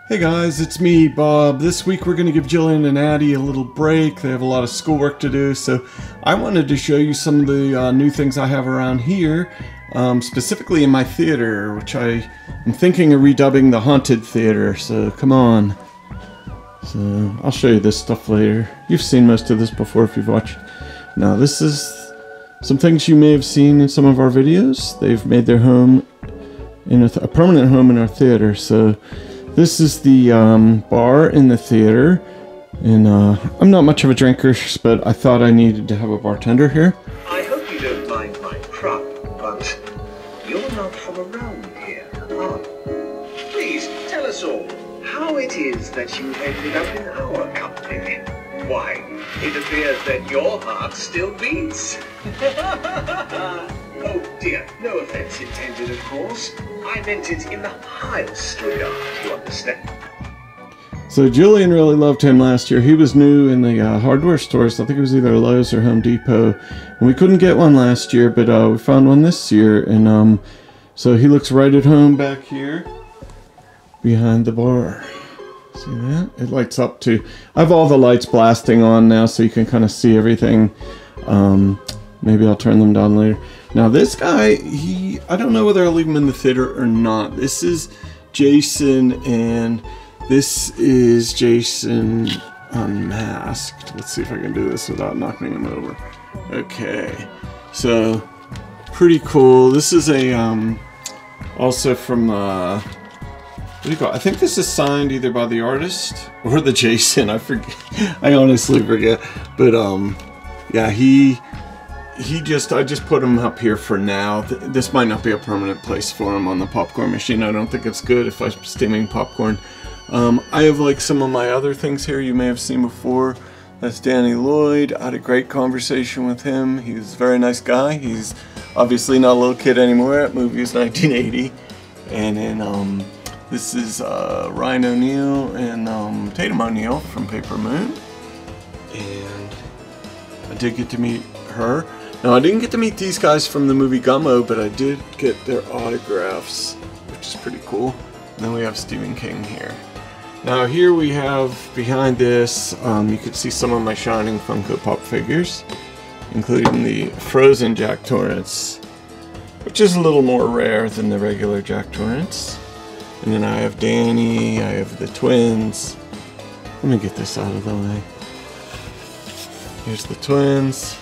Hey guys, it's me, Bob. This week we're going to give Jillian and Addie a little break. They have a lot of schoolwork to do, so I wanted to show you some of the new things I have around here, specifically in my theater, which I am thinking of redubbing the Haunted Theater, so come on. So I'll show you this stuff later. You've seen most of this before if you've watched. Now this is some things you may have seen in some of our videos. They've made their home in a permanent home in our theater, so this is the bar in the theater, and I'm not much of a drinker, but I thought I needed to have a bartender here. I hope you don't mind my prop, but you're not from around here, are you? Please, tell us all how it is that you ended up in our company. Why, it appears that your heart still beats. Oh dear, no offense intended, of course. I meant it in the highest regard, you understand. So Jillian really loved him last year. He was new in the hardware stores. I think it was either Lowe's or Home Depot. And we couldn't get one last year, but we found one this year. And so he looks right at home back here behind the bar. See that? It lights up too. I have all the lights blasting on now so you can kind of see everything. Maybe I'll turn them down later. Now this guy, I don't know whether I'll leave him in the theater or not. This is Jason, and this is Jason unmasked. Let's see if I can do this without knocking him over. Okay, so pretty cool. This is a also from what do you call it? I think this is signed either by the artist or the Jason. I forget. I honestly forget. But yeah, I just put him up here for now. This might not be a permanent place for him on the popcorn machine. I don't think it's good if I'm steaming popcorn. I have like some of my other things here you may have seen before. That's Danny Lloyd. I had a great conversation with him. He's a very nice guy. He's obviously not a little kid anymore. That movie was 1980. And then this is Ryan O'Neal and Tatum O'Neal from Paper Moon. And I did get to meet her. Now, I didn't get to meet these guys from the movie Gummo, but I did get their autographs, which is pretty cool. And then we have Stephen King here. Now, here we have, behind this, you can see some of my Shining Funko Pop figures, including the Frozen Jack Torrance, which is a little more rare than the regular Jack Torrance. And then I have Danny, I have the twins. Let me get this out of the way. Here's the twins.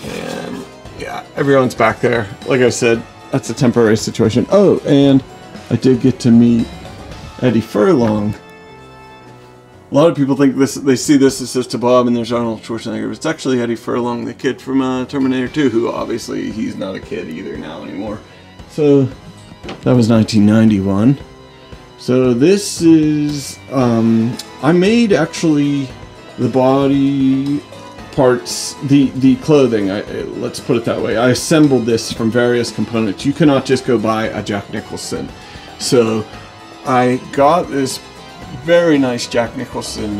And yeah, everyone's back there. Like I said, that's a temporary situation. Oh, and I did get to meet Eddie Furlong. A lot of people think this, they see this as just a Bob and there's Arnold Schwarzenegger. It's actually Eddie Furlong, the kid from Terminator 2, who obviously he's not a kid either now anymore. So that was 1991. So this is, I made actually the body parts, the clothing, let's put it that way. I assembled this from various components. You cannot just go buy a Jack Nicholson. So I got this very nice Jack Nicholson,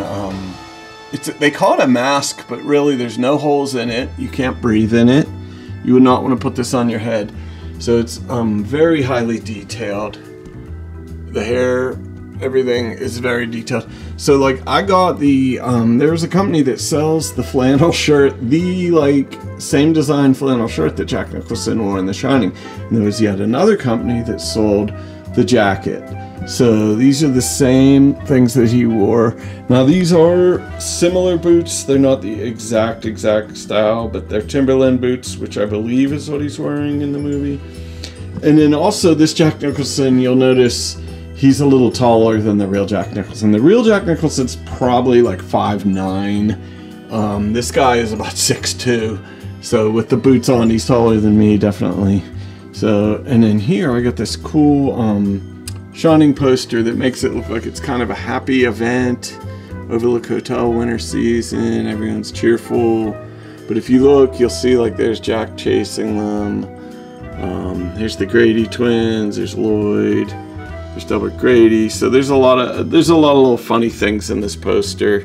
they call it a mask, but really there's no holes in it. You can't breathe in it. You would not want to put this on your head. So it's very highly detailed. The hair, everything is very detailed. So like I got the, there was a company that sells the flannel shirt, the like same design flannel shirt that Jack Nicholson wore in The Shining. And there was yet another company that sold the jacket. So these are the same things that he wore. Now these are similar boots. They're not the exact style, but they're Timberland boots, which I believe is what he's wearing in the movie. And then also this Jack Nicholson, you'll notice he's a little taller than the real Jack Nicholson. The real Jack Nicholson's probably like 5'9". This guy is about 6'2". So with the boots on, he's taller than me, definitely. So, and then here I got this cool Shining poster that makes it look like it's kind of a happy event. Overlook Hotel winter season, everyone's cheerful. But if you look, you'll see like there's Jack chasing them. There's the Grady twins, there's Lloyd. There's Delbert Grady, so there's a lot of little funny things in this poster.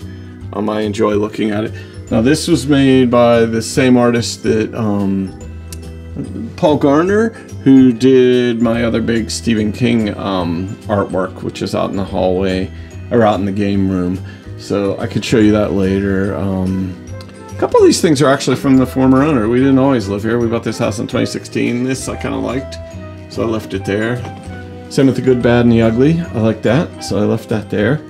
I enjoy looking at it. Now this was made by the same artist that Paul Garner, who did my other big Stephen King artwork, which is out in the hallway, or out in the game room. So I could show you that later. A couple of these things are actually from the former owner. We didn't always live here. We bought this house in 2016. This I kind of liked, so I left it there. Same with the good, bad, and the ugly. I like that, so I left that there.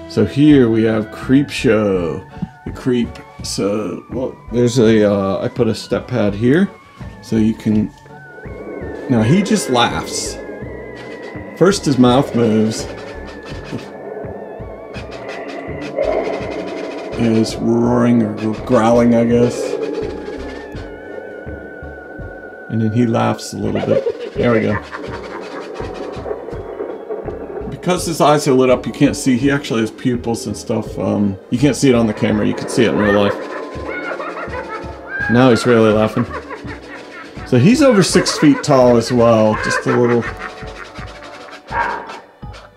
So here we have Creep Show, the Creep. So, well, there's a, I put a step pad here, so you can, now he just laughs. First his mouth moves. Is roaring or growling, I guess. And then he laughs a little bit. There we go. Because his eyes are lit up, you can't see. He actually has pupils and stuff. You can't see it on the camera. You can see it in real life. Now he's really laughing. So he's over 6 feet tall as well. Just a little.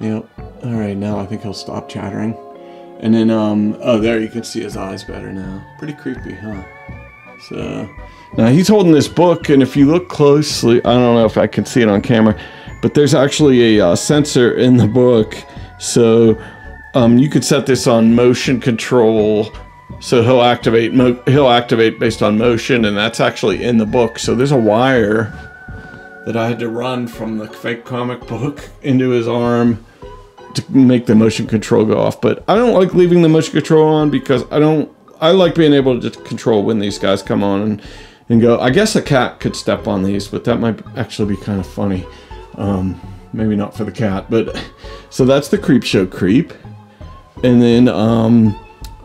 Yep. All right. Now I think he'll stop chattering. And then, oh, there you can see his eyes better now. Pretty creepy, huh? So, now he's holding this book, and if you look closely, I don't know if I can see it on camera, but there's actually a sensor in the book. So, you could set this on motion control. So he'll activate based on motion, and that's actually in the book. So there's a wire that I had to run from the fake comic book into his arm to make the motion control go off. But I don't like leaving the motion control on because I like being able to just control when these guys come on and go. I guess a cat could step on these, but that might actually be kind of funny. Maybe not for the cat, but so that's the Creep Show Creep. And then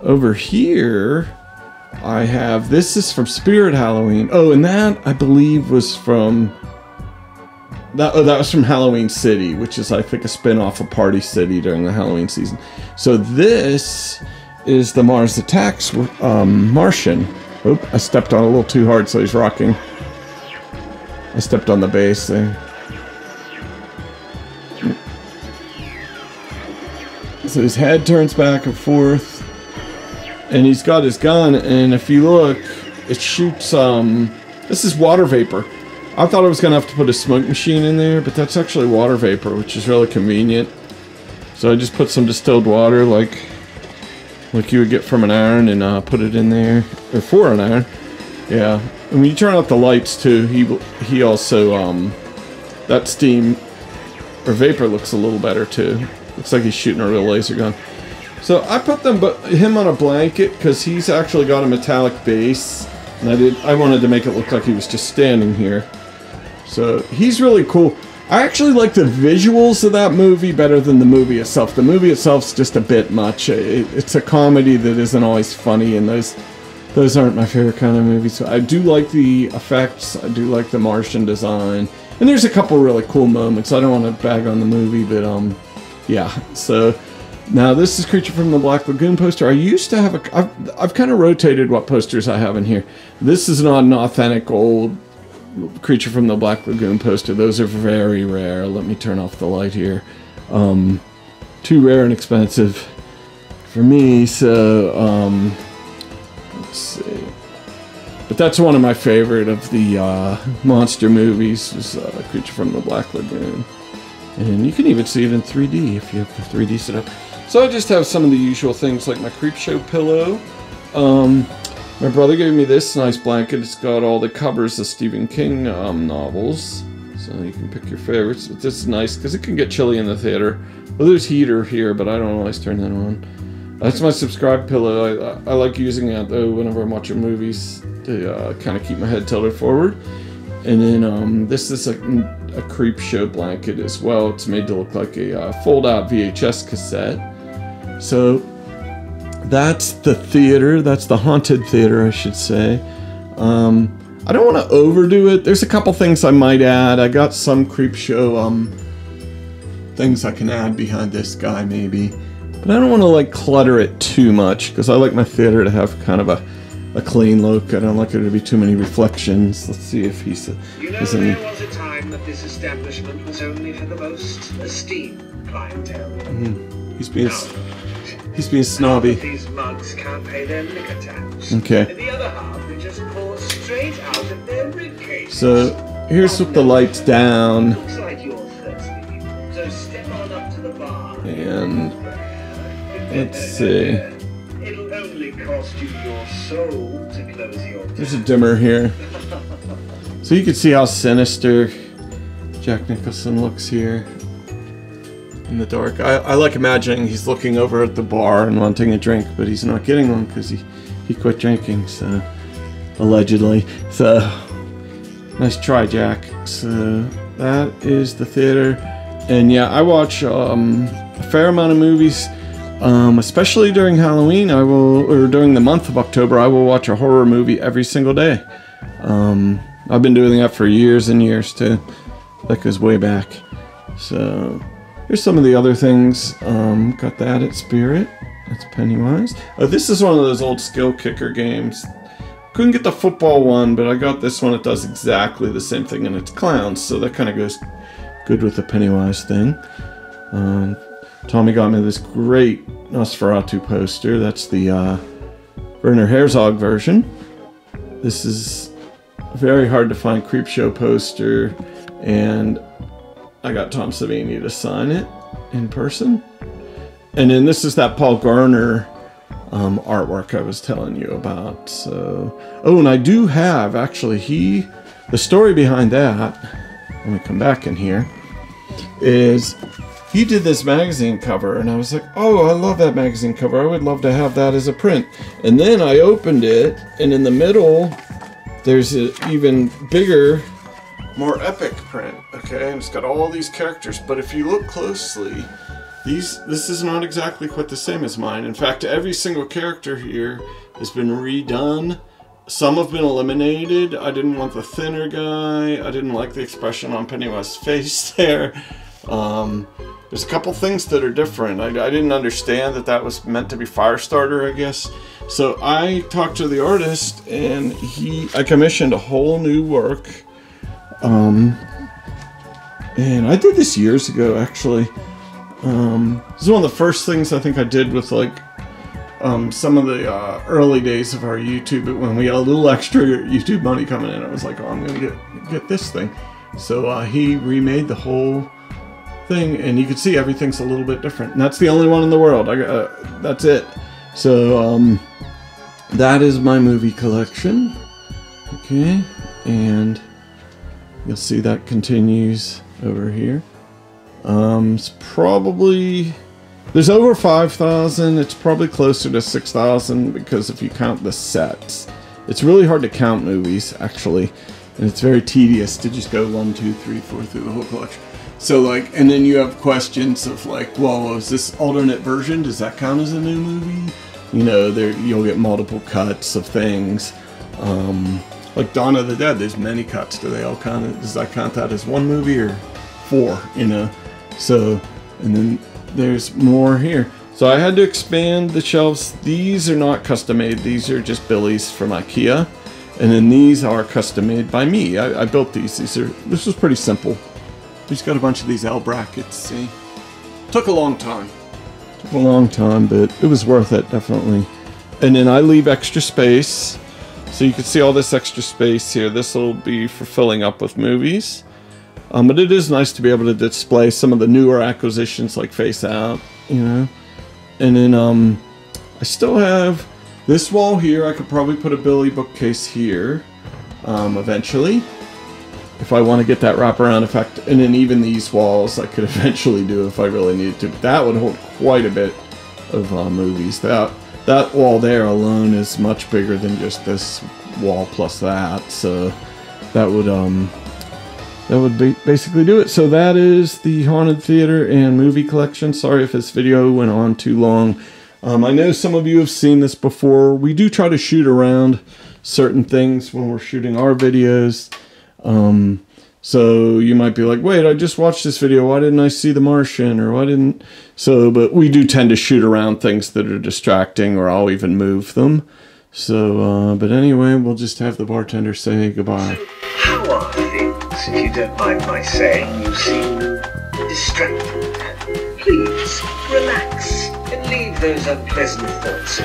over here I have, this is from Spirit Halloween. Oh, and that I believe was from that was from Halloween City, which is I think a spin-off of Party City during the Halloween season. So this is the Mars Attacks Martian. Oop, I stepped on a little too hard, so he's rocking. I stepped on the base there. So his head turns back and forth, and he's got his gun, and if you look, it shoots, this is water vapor. I thought I was going to have to put a smoke machine in there, but that's actually water vapor, which is really convenient. So I just put some distilled water, like you would get from an iron, and put it in there, or for an iron. Yeah, and when you turn out the lights too, he also, that steam, or vapor looks a little better too. Looks like he's shooting a real laser gun. So I put him on a blanket because he's actually got a metallic base, and I wanted to make it look like he was just standing here. So he's really cool. I actually like the visuals of that movie better than the movie itself. The movie itself's just a bit much. It's a comedy that isn't always funny, and those aren't my favorite kind of movies. So I do like the effects. I do like the Martian design, and there's a couple really cool moments. I don't want to bag on the movie, but yeah. So now this is Creature from the Black Lagoon poster. I used to have I've kind of rotated what posters I have in here. This is not an authentic old Creature from the Black Lagoon poster. Those are very rare. Let me turn off the light here. Too rare and expensive for me, so let's see. But that's one of my favorite of the monster movies, is Creature from the Black Lagoon. And you can even see it in 3D if you have the 3D set up. So I just have some of the usual things like my Creep Show pillow. My brother gave me this nice blanket. It's got all the covers of Stephen King novels. So you can pick your favorites. But this is nice because it can get chilly in the theater. Well, there's heater here, but I don't always turn that on. That's my subscribe pillow. I like using that though whenever I'm watching movies to kind of keep my head tilted forward. And then this is a Creep Show blanket as well. It's made to look like a fold-out VHS cassette. So that's the theater. That's the haunted theater, I should say. I don't want to overdo it. There's a couple things I might add. I got some Creep Show things I can add behind this guy maybe. But I don't want to like clutter it too much because I like my theater to have kind of a clean look. I don't like there to be too many reflections. Let's see if he's... You know, there was a time that this establishment was only for the most esteemed clientele. He's being snobby. These mugs can't pay their liquor tax. Okay. And the other half they just pour straight out of their rib cages. So here's with the lights down. Looks like you're thirsty. So step on up to the bar. And let's see. It'll only cost you your soul to close your door. There's a dimmer here. So you can see how sinister Jack Nicholson looks here in the dark. I like imagining he's looking over at the bar and wanting a drink, but he's not getting one because he quit drinking, so allegedly. So nice try, Jack. So that is the theater. And yeah, I watch a fair amount of movies, especially during Halloween. Or during the month of October, I will watch a horror movie every single day. I've been doing that for years and years too. That goes way back. So here's some of the other things. Got that at Spirit. That's Pennywise. This is one of those old skill kicker games. Couldn't get the football one, but I got this one. It does exactly the same thing, and it's clowns, so that kind of goes good with the Pennywise thing. Tommy got me this great Nosferatu poster. That's the Werner Herzog version. This is a very hard to find Creepshow poster, and I got Tom Savini to sign it in person. And then this is that Paul Garner artwork I was telling you about. So, oh, and I do have actually the story behind that. Let me come back in here. Is he did this magazine cover, and I was like, oh, I love that magazine cover. I would love to have that as a print. And then I opened it, and in the middle, there's an even bigger, more epic print. Okay, and it's got all these characters. But if you look closely, this is not exactly quite the same as mine. In fact, every single character here has been redone. Some have been eliminated. I didn't want the thinner guy. I didn't like the expression on Pennywise's face there. There's a couple things that are different. I didn't understand that was meant to be Firestarter, I guess. So I talked to the artist, and I commissioned a whole new work. And I did this years ago, actually. This is one of the first things I think I did with some of the early days of our YouTube, when we got a little extra YouTube money coming in. I was like, oh, I'm gonna get this thing. So he remade the whole thing, and you can see everything's a little bit different. And that's the only one in the world. That's it. So that is my movie collection. Okay, and you'll see that continues over here. It's probably, there's over 5,000. It's probably closer to 6,000 because if you count the sets. It's really hard to count movies, actually, and it's very tedious to just go 1, 2, 3, 4 through the whole collection. So and then you have questions of well, is this alternate version? Does that count as a new movie? You know, you'll get multiple cuts of things. Like Dawn of the Dead, there's many cuts. Do they all count? Does that count that as one movie or 4? You know. So, and then there's more here. So I had to expand the shelves. These are not custom made. These are just Billy's from IKEA. And then these are custom made by me. I built these. This was pretty simple. Just got a bunch of these L brackets, see? Took a long time. Took a long time, but it was worth it, definitely. And then I leave extra space. So you can see all this extra space here. This will be for filling up with movies. But it is nice to be able to display some of the newer acquisitions like Face Out, you know. And then I still have this wall here. I could probably put a Billy bookcase here eventually, if I want to get that wraparound effect. And then even these walls I could eventually do if I really needed to. But that would hold quite a bit of movies. That wall there alone is much bigger than just this wall plus that. So that would basically do it. So that is the Haunted Theater and movie collection. Sorry if this video went on too long. I know some of you have seen this before. We do try to shoot around certain things when we're shooting our videos. So you might be like, wait, I just watched this video. Why didn't I see The Martian? Or why didn't... So, but we do tend to shoot around things that are distracting, or I'll even move them. So, but anyway, we'll just have the bartender say goodbye. How are things, if you don't mind my saying? You seem distracted. Please, relax and leave those unpleasant thoughts